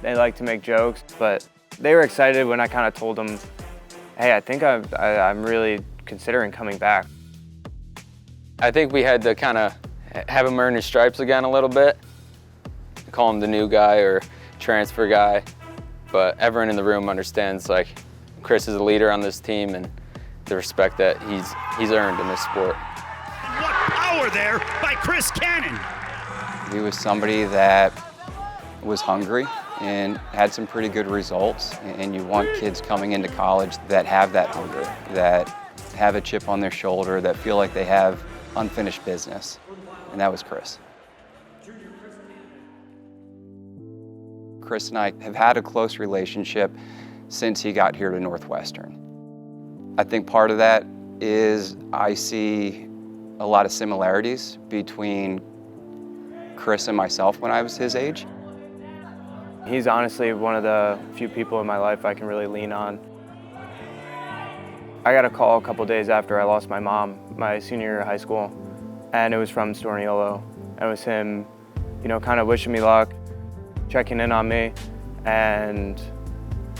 They like to make jokes, but they were excited when I kind of told them, hey, I think I'm really considering coming back. I think we had to kind of have him earn his stripes again a little bit, call him the new guy or transfer guy, but everyone in the room understands like Chris is a leader on this team and the respect that he's earned in this sport. What power there by Chris Cannon. He was somebody that was hungry and had some pretty good results, and you want kids coming into college that have that hunger, that have a chip on their shoulder, that feel like they have unfinished business, and that was Chris. Chris and I have had a close relationship since he got here to Northwestern. I think part of that is I see a lot of similarities between Chris and myself when I was his age. He's honestly one of the few people in my life I can really lean on. I got a call a couple days after I lost my mom, my senior year of high school, and it was from Storniolo. It was him, kind of wishing me luck, checking in on me, and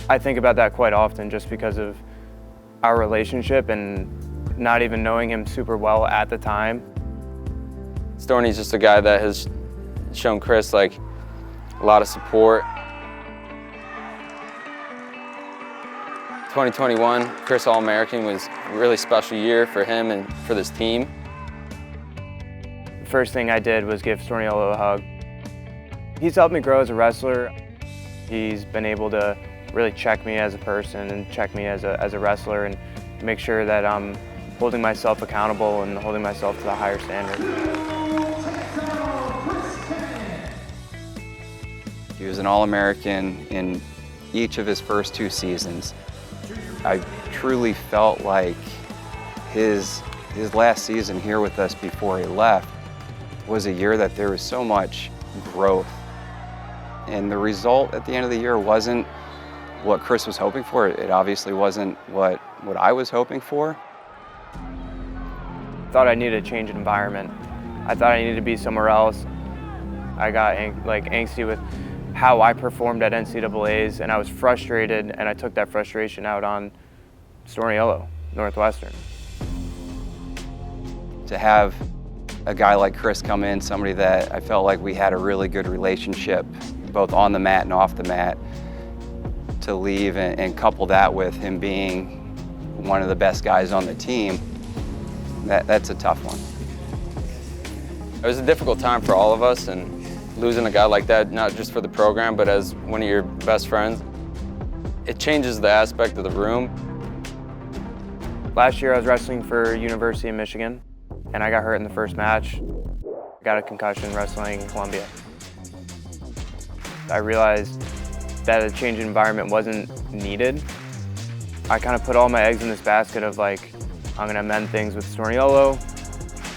I think about that quite often just because of our relationship and not even knowing him super well at the time. Storny's just a guy that has shown Chris like a lot of support. 2021, Chris All-American was a really special year for him and for this team. The first thing I did was give Storniolo a hug. He's helped me grow as a wrestler. He's been able to really check me as a person and check me as a wrestler and make sure that I'm holding myself accountable and holding myself to the higher standard. He was an All-American in each of his first 2 seasons. I truly felt like his last season here with us before he left was a year that there was so much growth. And the result at the end of the year wasn't what Chris was hoping for. It obviously wasn't what I was hoping for. I thought I needed a change in environment. I thought I needed to be somewhere else. I got angsty with how I performed at NCAAs, and I was frustrated, and I took that frustration out on Storniolo, Northwestern. To have a guy like Chris come in, somebody that I felt like we had a really good relationship, both on the mat and off the mat, to leave and couple that with him being one of the best guys on the team, that's a tough one. It was a difficult time for all of us, and losing a guy like that, not just for the program, but as one of your best friends, it changes the aspect of the room. Last year I was wrestling for University of Michigan, and I got hurt in the first match. Got a concussion wrestling in Columbia. I realized that a change in environment wasn't needed. I kind of put all my eggs in this basket of I'm gonna mend things with Storniolo,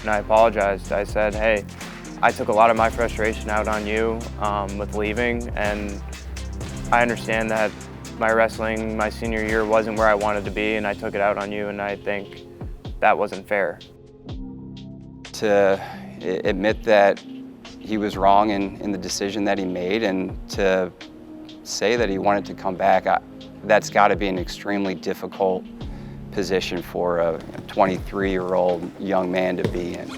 and I apologized. I said, hey, I took a lot of my frustration out on you with leaving, and I understand that my wrestling my senior year wasn't where I wanted to be, and I took it out on you, and I think that wasn't fair. To admit that he was wrong in the decision that he made, and to say that he wanted to come back, that's got to be an extremely difficult position for a 23-year-old young man to be in.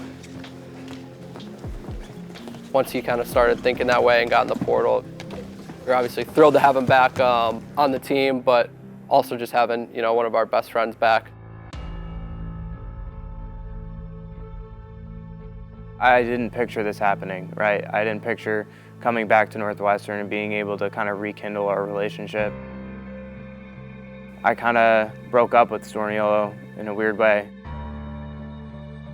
Once he kind of started thinking that way and got in the portal, we're obviously thrilled to have him back on the team, but also just having one of our best friends back. I didn't picture this happening, right? I didn't picture coming back to Northwestern and being able to kind of rekindle our relationship. I kind of broke up with Storniolo in a weird way.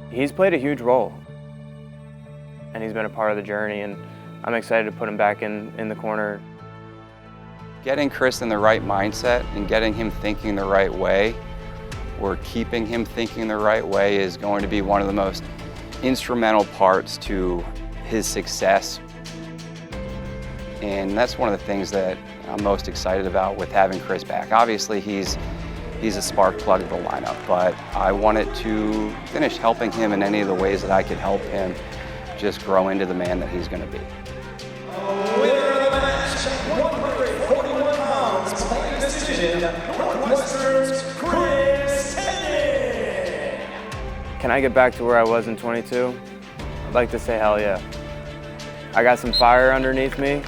He's played a huge role, and he's been a part of the journey, and I'm excited to put him back in the corner. Getting Chris in the right mindset and getting him thinking the right way, or keeping him thinking the right way, is going to be one of the most instrumental parts to his success. And that's one of the things that I'm most excited about with having Chris back. Obviously, he's a spark plug of the lineup, but I wanted to finish helping him in any of the ways that I could help him just grow into the man that he's going to be. Winner of the match, Captain Northwestern's Coach Storniolo. Can I get back to where I was in 22? I'd like to say hell yeah. I got some fire underneath me.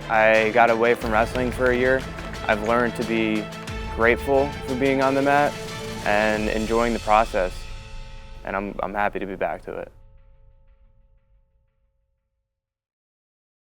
I got away from wrestling for a year. I've learned to be grateful for being on the mat and enjoying the process. And I'm happy to be back to it.